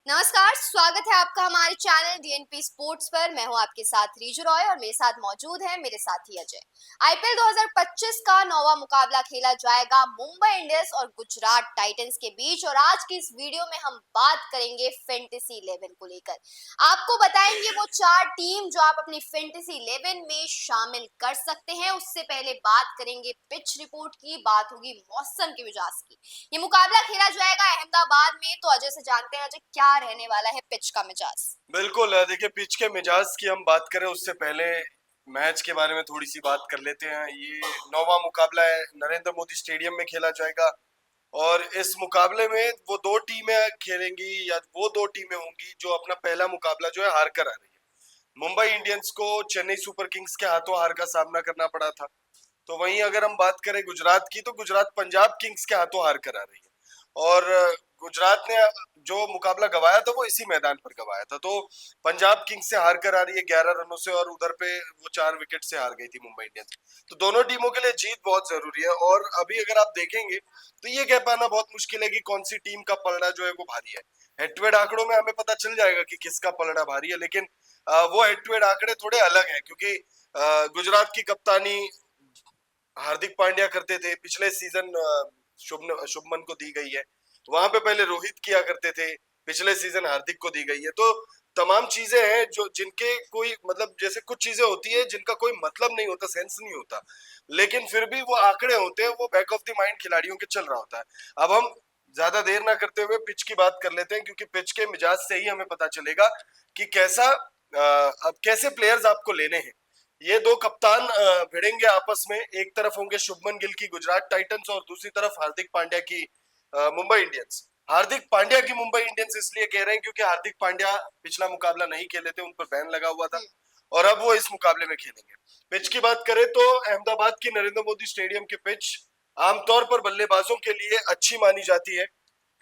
नमस्कार, स्वागत है आपका हमारे चैनल डीएनपी स्पोर्ट्स पर। मैं हूं आपके साथ रीजू रॉय और मेरे साथ मौजूद है मेरे साथी अजय। आईपीएल 2025 का नौवां मुकाबला खेला जाएगा मुंबई इंडियंस और गुजरात टाइटंस के बीच और आज की इस वीडियो में हम बात करेंगे फैंटेसी 11 को लेकर। आपको बताएंगे वो चार टीम जो आप अपनी फैंटेसी 11 में शामिल कर सकते हैं। उससे पहले बात करेंगे पिच रिपोर्ट की, बात होगी मौसम के मिजाज की। ये मुकाबला खेला जाएगा अहमदाबाद में, तो अजय से जानते हैं अजय क्या रहने वाला है पिच का मिजाज। बिल्कुल देखिए, पिच के मिजाज की हम बात करें उससे पहले मैच के बारे में थोड़ी सी बात कर लेते हैं। ये नौवां मुकाबला है, नरेंद्र मोदी स्टेडियम में खेला जाएगा और इस मुकाबले में वो दो टीमें खेलेंगी या वो दो टीमें होंगी जो अपना पहला मुकाबला जो है हार कर आ रही है। मुंबई इंडियंस को चेन्नई सुपर किंग्स के हाथों हार का सामना करना पड़ा था। तो वहीं अगर हम बात करें गुजरात की, तो गुजरात पंजाब किंग्स के हाथों हार कर आ रही है और गुजरात ने जो मुकाबला गवाया था वो इसी मैदान पर गवाया था। तो पंजाब किंग्स से हार कर आ रही है 11 रनों से और उधर पे वो 4 विकेट से हार गई थी मुंबई इंडियंस। तो दोनों टीमों के लिए जीत बहुत जरूरी है और अभी अगर आप देखेंगे तो ये कह पाना बहुत मुश्किल है कि कौन सी टीम का पलड़ा जो है वो भारी है। हेड टू हेड आंकड़ों में हमें पता चल जाएगा कि किसका पलड़ा भारी है, लेकिन वो हेड टू हेड आंकड़े थोड़े अलग है क्योंकि गुजरात की कप्तानी हार्दिक पांड्या करते थे। पिछले सीजन शुभमन को दी गई है। वहां पे पहले रोहित किया करते थे, पिछले सीजन हार्दिक को दी गई है। तो तमाम चीजें हैं जो जिनके कोई मतलब, जैसे कुछ चीजें होती है जिनका कोई मतलब नहीं होता, सेंस नहीं होता, लेकिन फिर भी वो आंकड़े होते हैं, वो बैक ऑफ द माइंड खिलाड़ियों के चल रहा होता है। अब हम ज्यादा देर ना करते हुए पिच की बात कर लेते हैं, क्योंकि पिच के मिजाज से ही हमें पता चलेगा कि कैसा अब कैसे प्लेयर्स आपको लेने हैं। ये दो कप्तान भिड़ेंगे आपस में। एक तरफ होंगे शुभमन गिल की गुजरात टाइटंस और दूसरी तरफ हार्दिक पांड्या की मुंबई इंडियंस। हार्दिक पांड्या की मुंबई इंडियंस इसलिए कह रहे हैं क्योंकि हार्दिक पांड्या पिछला मुकाबला नहीं खेले थे, उन पर बैन लगा हुआ था और अब वो इस मुकाबले में खेलेंगे। पिच की बात करें तो अहमदाबाद की नरेंद्र मोदी स्टेडियम की पिच आमतौर पर बल्लेबाजों के लिए अच्छी मानी जाती है।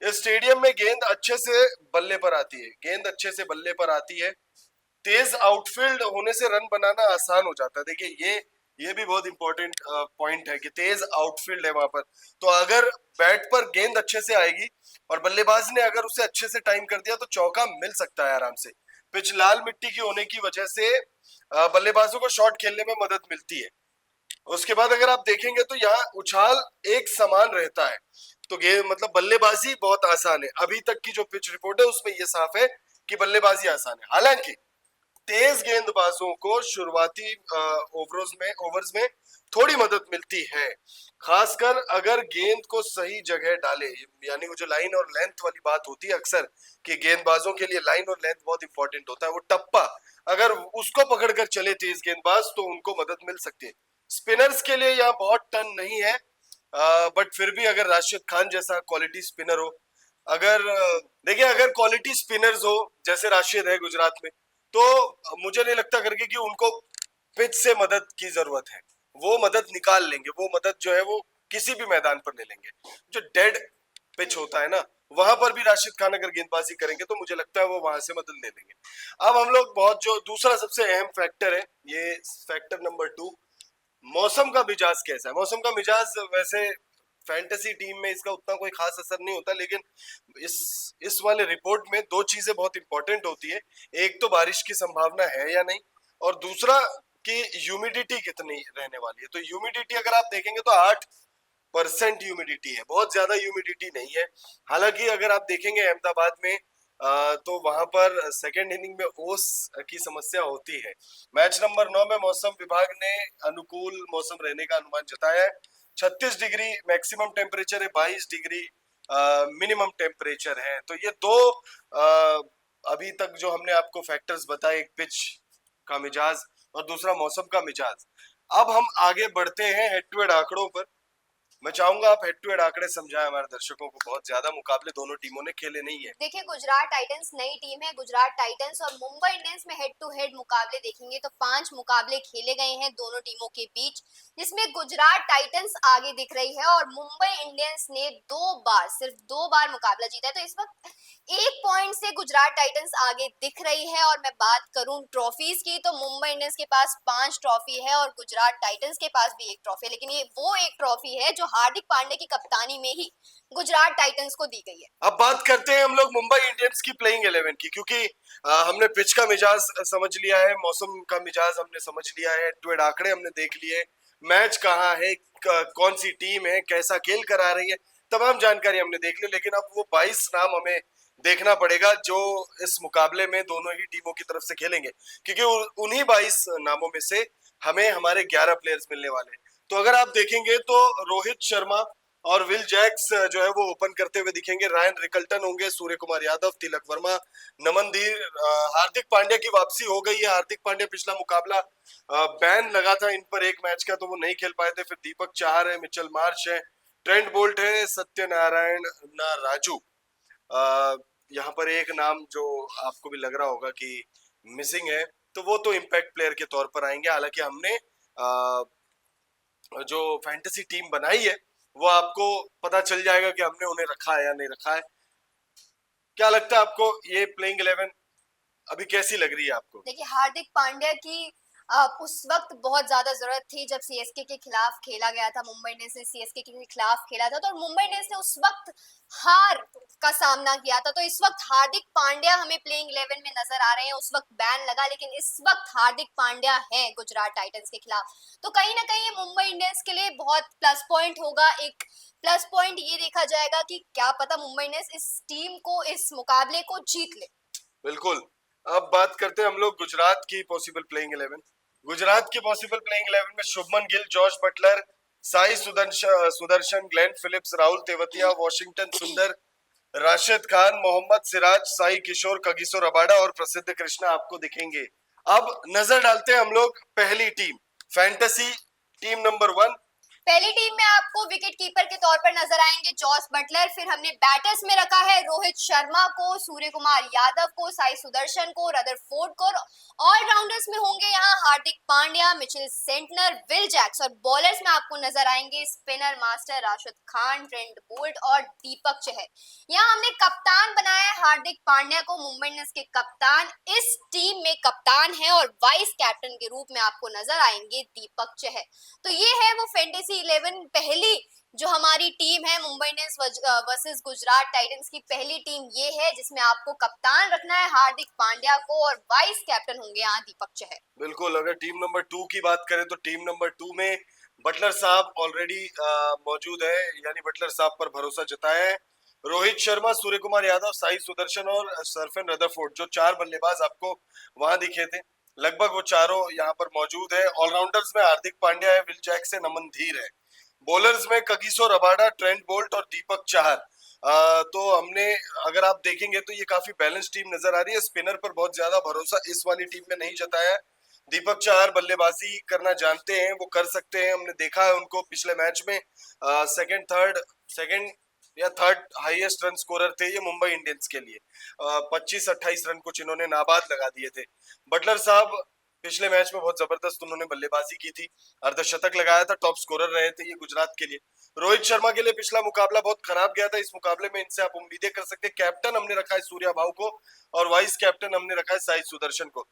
इस स्टेडियम में गेंद अच्छे से बल्ले पर आती है, गेंद अच्छे से बल्ले पर आती है। तेज आउटफील्ड होने से रन बनाना आसान हो जाता है। देखिए ये भी बहुत इंपॉर्टेंट पॉइंट है कि तेज आउटफील्ड है वहां पर। तो अगर बैट पर गेंद अच्छे से आएगी और बल्लेबाज ने अगर उसे अच्छे से टाइम कर दिया तो चौका मिल सकता है आराम से। पिच लाल मिट्टी की होने की वजह से बल्लेबाजों को शॉट खेलने में मदद मिलती है। उसके बाद अगर आप देखेंगे तो यहाँ उछाल एक समान रहता है, तो गेंद मतलब बल्लेबाजी बहुत आसान है। अभी तक की जो पिच रिपोर्ट है उसमें ये साफ है कि बल्लेबाजी आसान है। हालांकि तेज गेंदबाजों को शुरुआती ओवर्स में थोड़ी मदद मिलती है, खासकर अगर गेंद को सही जगह डाले। यानी वो जो लाइन और लेंथ वाली बात होती है अक्सर, कि गेंदबाजों के लिए लाइन और लेंथ बहुत इंपॉर्टेंट होता है। वो टप्पा अगर उसको पकड़कर चले तेज गेंदबाज तो उनको मदद मिल सकती है। स्पिनर्स के लिए यहाँ बहुत टन नहीं है, बट फिर भी अगर राशिद खान जैसा क्वालिटी स्पिनर हो, अगर देखिए अगर क्वालिटी स्पिनर्स हो जैसे राशिद है गुजरात में, तो मुझे नहीं लगता करके कि उनको पिच से मदद की जरूरत है। वो मदद निकाल लेंगे, वो मदद जो है वो किसी भी मैदान पर ले लेंगे। जो डेड पिच होता है ना, वहां पर भी राशिद खान अगर गेंदबाजी करेंगे तो मुझे लगता है वो वहां से मदद ले लेंगे। अब हम लोग बहुत जो दूसरा सबसे अहम फैक्टर है, ये फैक्टर नंबर 2, मौसम का मिजाज कैसा है। मौसम का मिजाज वैसे फैंटेसी टीम में इसका उतना कोई खास असर नहीं होता, लेकिन इस इस वाले रिपोर्ट में दो चीजें बहुत इंपॉर्टेंट होती है। एक तो बारिश की संभावना है या नहीं, और दूसरा कि ह्यूमिडिटी कितनी रहने वाली है। तो ह्यूमिडिटी अगर आप देखेंगे तो 8% ह्यूमिडिटी है, बहुत ज्यादा ह्यूमिडिटी नहीं है। हालांकि अगर आप देखेंगे अहमदाबाद में तो वहां पर सेकेंड इनिंग में ओस की समस्या होती है। मैच नंबर 9 में मौसम विभाग ने अनुकूल मौसम रहने का अनुमान जताया है। 36 डिग्री मैक्सिमम टेम्परेचर है, 22 डिग्री मिनिमम टेम्परेचर है। तो ये दो अभी तक जो हमने आपको फैक्टर्स बताए, एक पिच का मिजाज और दूसरा मौसम का मिजाज। अब हम आगे बढ़ते हैं हेड टू हेड आंकड़ों पर। मैं चाहूंगा आप हेड टू हेड आंकड़े समझाएं हमारे दर्शकों को, बहुत ज्यादा मुकाबले दोनों टीमों ने खेले नहीं है। देखिए गुजरात टाइटंस नई टीम है। गुजरात टाइटंस और मुंबई इंडियंस में हेड टू हेड मुकाबले देखेंगे तो 5 मुकाबले खेले गए हैं दोनों टीमों के बीच, जिसमें गुजरात टाइटंस आगे दिख रही है और मुंबई इंडियंस ने 2 बार, सिर्फ 2 बार मुकाबला जीता है। तो इस वक्त 1 पॉइंट से गुजरात टाइटंस आगे दिख रही है। और मैं बात करूं ट्रॉफीज की तो मुंबई इंडियंस के पास 5 ट्रॉफी है और गुजरात टाइटंस के पास भी एक ट्रॉफी है, लेकिन ये वो एक ट्रॉफी है जो हार्दिक पांड्या की कप्तानी में ही गुजरात टाइटंस को दी गई है। अब बात करते हैं हम लोग मुंबई इंडियंस की प्लेइंग 11 की, क्योंकि हमने पिच का मिजाज समझ लिया है, मौसम का मिजाज हमने समझ लिया है, ट्वेड आंकड़े हमने देख लिए, मैच कहाँ है, कौन सी टीम है, कैसा खेल करा रही है, तमाम जानकारी हमने देख ली। लेकिन अब वो 22 नाम हमें देखना पड़ेगा जो इस मुकाबले में दोनों ही टीमों की तरफ से खेलेंगे, क्योंकि उन्हीं 22 नामों में से हमें हमारे 11 प्लेयर्स मिलने वाले हैं। तो अगर आप देखेंगे तो रोहित शर्मा और विल जैक्स जो है वो ओपन करते हुए दिखेंगे, रायन रिकल्टन होंगे, सूर्य कुमार यादव, तिलक वर्मा, नमन धीर, हार्दिक पांड्या की वापसी हो गई है। हार्दिक पांड्या पिछला मुकाबला बैन लगा था इन पर एक मैच का, तो वो नहीं खेल पाए थे। फिर दीपक चाहर है, मिचेल मार्श है, ट्रेंट बोल्ट है, सत्यनारायण ना राजू। यहाँ पर एक नाम जो आपको भी लग रहा होगा कि मिसिंग है, तो वो तो इम्पैक्ट प्लेयर के तौर पर आएंगे। हालांकि हमने जो फैंटेसी टीम बनाई है वो आपको पता चल जाएगा कि हमने उन्हें रखा है या नहीं रखा है। क्या लगता है आपको ये प्लेइंग 11 अभी कैसी लग रही है आपको? देखिए, हार्दिक पांड्या की उस वक्त बहुत ज्यादा जरूरत थी जब सीएसके के खिलाफ खेला गया था। मुंबई इंडियंस ने सीएसके के खिलाफ खेला था तो मुंबई इंडियंस ने उस वक्त हार का सामना किया था। तो इस वक्त हार्दिक पांड्या हमें प्लेइंग 11 में नजर आ रहे हैं। उस वक्त बैन लगा, लेकिन इस वक्त हार्दिक पांड्या है गुजरात टाइटंस के खिलाफ। तो कहीं ना कहीं ये मुंबई इंडियंस के लिए बहुत प्लस पॉइंट होगा। एक प्लस पॉइंट ये देखा जाएगा कि क्या पता मुंबई इंडियंस इस टीम को, इस मुकाबले को जीत ले। बिल्कुल। अब बात करते हैं हम लोग गुजरात की पॉसिबल प्लेइंग 11। गुजरात की पॉसिबल प्लेइंग 11 में Shubman Gill, George Buttler, Sai Sudharsan, Glenn Phillips, Rahul Tewatia, Washington Sundar, Rashid Khan, Mohammed Siraj, Sai Kishore, Kagiso Rabada और प्रसिद्ध कृष्णा आपको दिखेंगे। अब नजर डालते हैं हम लोग पहली टीम, फैंटेसी टीम नंबर 1। पहली टीम में आपको विकेट कीपर के तौर पर नजर आएंगे जॉस बटलर। फिर हमने बैटर्स में रखा है रोहित शर्मा को, सूर्य कुमार यादव को, साई सुदर्शन को, रदरफोर्ड को। ऑलराउंडर्स में होंगे यहाँ Hardik Pandya, Mitchell Santner, Will Jacks. और बॉलर्स में आपको नजर आएंगे spinner master Rashid Khan, Trent Boult और दीपक चहर। यहाँ हमने कप्तान बनाया है हार्दिक पांड्या को, मुंबई इंडियंस के कप्तान। इस टीम में कप्तान है और वाइस कैप्टन के रूप में आपको नजर आएंगे दीपक चहर। तो ये है वो फैंटेसी 11 पहली जो हमारी टीम है Mumbai Indians versus Gujarat Titans की पहली टीम ये है, जिसमें आपको कप्तान रखना है हार्दिक पांड्या को और वाइस कैप्टन होंगे यहाँ दीपक चहर। बिल्कुल। अगर टीम नंबर 2 की बात करें तो टीम नंबर 2 में बटलर साहब ऑलरेडी मौजूद है, यानी बटलर साहब पर भरोसा जताया है। रोहित शर्मा, सूर्य कुमार यादव, साई सुदर्शन और सरफेन रदरफोर्ड, जो 4 बल्लेबाज आपको वहां दिखे थे, लगभग वो चारों यहाँ पर मौजूद है। ऑलराउंडर्स में हार्दिक पांड्या है, विल जैक्स है, नमन धीर है। बॉलर्स में कगिसो रबाडा, ट्रेंट बोल्ट और दीपक चाहर। तो हमने, अगर आप देखेंगे तो ये काफी बैलेंस टीम नजर आ रही है। स्पिनर पर बहुत ज्यादा भरोसा इस वाली टीम में नहीं जताया। दीपक चाहर बल्लेबाजी करना जानते हैं, वो कर सकते हैं, हमने देखा है उनको पिछले मैच में। सेकंड या थर्ड हाईएस्ट रन स्कोरर थे ये मुंबई इंडियंस के लिए। 25-28 रन कुछ इन्होंने नाबाद लगा दिए थे। बटलर साहब पिछले मैच में बहुत जबरदस्त उन्होंने बल्लेबाजी की थी, अर्धशतक लगाया था, टॉप स्कोरर रहे थे ये गुजरात के लिए। रोहित शर्मा के लिए पिछला मुकाबला बहुत खराब गया था, इस मुकाबले में इनसे आप उम्मीदें कर सकते हैं। कैप्टन हमने रखा है सूर्या भाऊ को और वाइस कैप्टन हमने रखा है साई सुदर्शन को।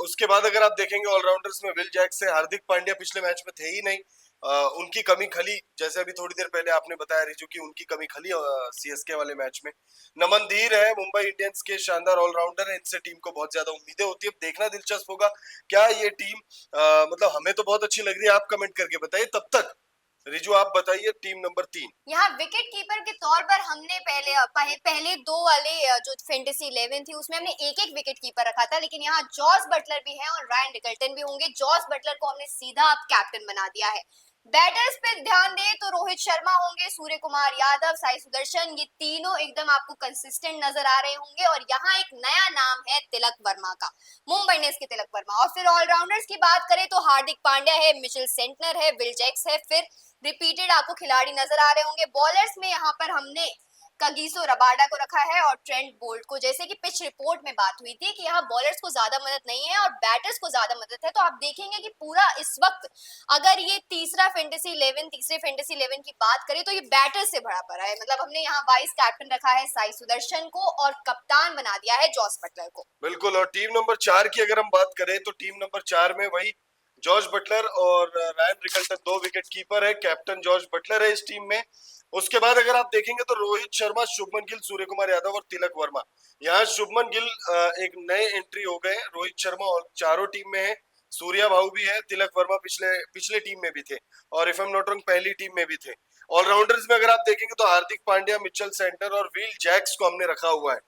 उसके बाद अगर आप देखेंगे ऑलराउंडर्स में विल जैक्स से, हार्दिक पांड्या पिछले मैच में थे ही नहीं। उनकी कमी खली, जैसे अभी थोड़ी देर पहले आपने बताया रिजू की उनकी कमी खली सीएसके वाले मैच में। नमन धीर है, मुंबई इंडियंस के शानदार ऑलराउंडर है, इनसे टीम को बहुत ज्यादा उम्मीदें होती है। देखना दिलचस्प होगा क्या ये टीम, मतलब हमें तो बहुत अच्छी लग रही है, आप कमेंट करके बताइए। तब तक रिजू आप बताइए टीम नंबर 3। यहाँ विकेट कीपर के तौर पर हमने पहले दो वाले जो फैंटेसी 11 थी उसमें हमने एक एक विकेट कीपर रखा था, लेकिन यहाँ जॉस बटलर भी है और रायन रिकल्टन भी होंगे। जॉस बटलर को हमने सीधा अब कैप्टन बना दिया है। बैटर्स पे ध्यान दें तो रोहित शर्मा होंगे, सूर्य कुमार यादव, साई सुदर्शन, ये तीनों एकदम आपको कंसिस्टेंट नजर आ रहे होंगे। और यहाँ एक नया नाम है तिलक वर्मा का, मुंबई इंडियंस के तिलक वर्मा। और फिर ऑलराउंडर्स की बात करें तो हार्दिक पांड्या है, मिचेल सेंटनर है, विल जैक्स है, फिर रिपीटेड आपको खिलाड़ी नजर आ रहे होंगे। बॉलर्स में यहाँ पर हमने कगिसो रबाडा को रखा है और ट्रेंट बोल्ट को। जैसे कि पिच रिपोर्ट में बात हुई थी कि यहाँ बॉलर्स को ज्यादा मदद नहीं है और बैटर्स को ज्यादा मदद है, तो आप देखेंगे कि पूरा इस वक्त अगर ये तीसरे फैंटेसी 11 की बात करें तो ये बैटर्स से भरा पड़ा है। मतलब हमने यहाँ वाइस कैप्टन रखा है साई सुदर्शन को और कप्तान बना दिया है जॉस बटलर को। बिल्कुल, और टीम नंबर 4 की अगर हम बात करें तो टीम नंबर 4 में वही जॉर्ज बटलर और रायन रिकल्टन 2 विकेट कीपर है, कैप्टन जॉर्ज बटलर है इस टीम में। उसके बाद अगर आप देखेंगे तो रोहित शर्मा, शुभमन गिल, सूर्य कुमार यादव और तिलक वर्मा। यहाँ शुभमन गिल एक नए एंट्री हो गए, रोहित शर्मा और चारों टीम में है, सूर्या भाऊ भी है, तिलक वर्मा पिछले पिछले टीम में भी थे और if I am not wrong पहली टीम में भी थे। ऑलराउंडर्स में अगर आप देखेंगे तो हार्दिक पांड्या, मिचेल सेंटर और विल जैक्स को हमने रखा हुआ है।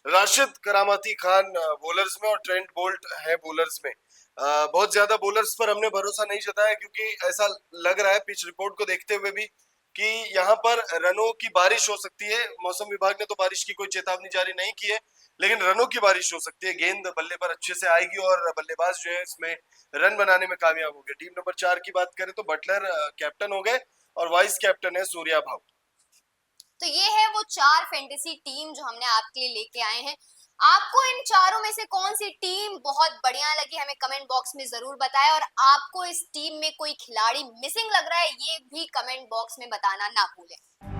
राशिद करामती खान बॉलर्स में और ट्रेंट बोल्ट है बॉलर्स में। बहुत ज्यादा बॉलर्स पर हमने भरोसा नहीं जताया क्योंकि ऐसा लग रहा है पिच रिपोर्ट को देखते हुए भी कि यहाँ पर रनों की बारिश हो सकती है। मौसम विभाग ने तो बारिश की कोई चेतावनी जारी नहीं की है, लेकिन रनों की बारिश हो सकती है। गेंद बल्ले पर अच्छे से आएगी और बल्लेबाज जो है इसमें रन बनाने में कामयाब हो गए। टीम नंबर 4 की बात करें तो बटलर कैप्टन हो गए और वाइस कैप्टन है सूर्या भाऊ। तो ये है वो 4 फैंटेसी टीम जो हमने आपके लिए लेके आए हैं। आपको इन चारों में से कौन सी टीम बहुत बढ़िया लगी हमें कमेंट बॉक्स में जरूर बताएं, और आपको इस टीम में कोई खिलाड़ी मिसिंग लग रहा है ये भी कमेंट बॉक्स में बताना ना भूलें।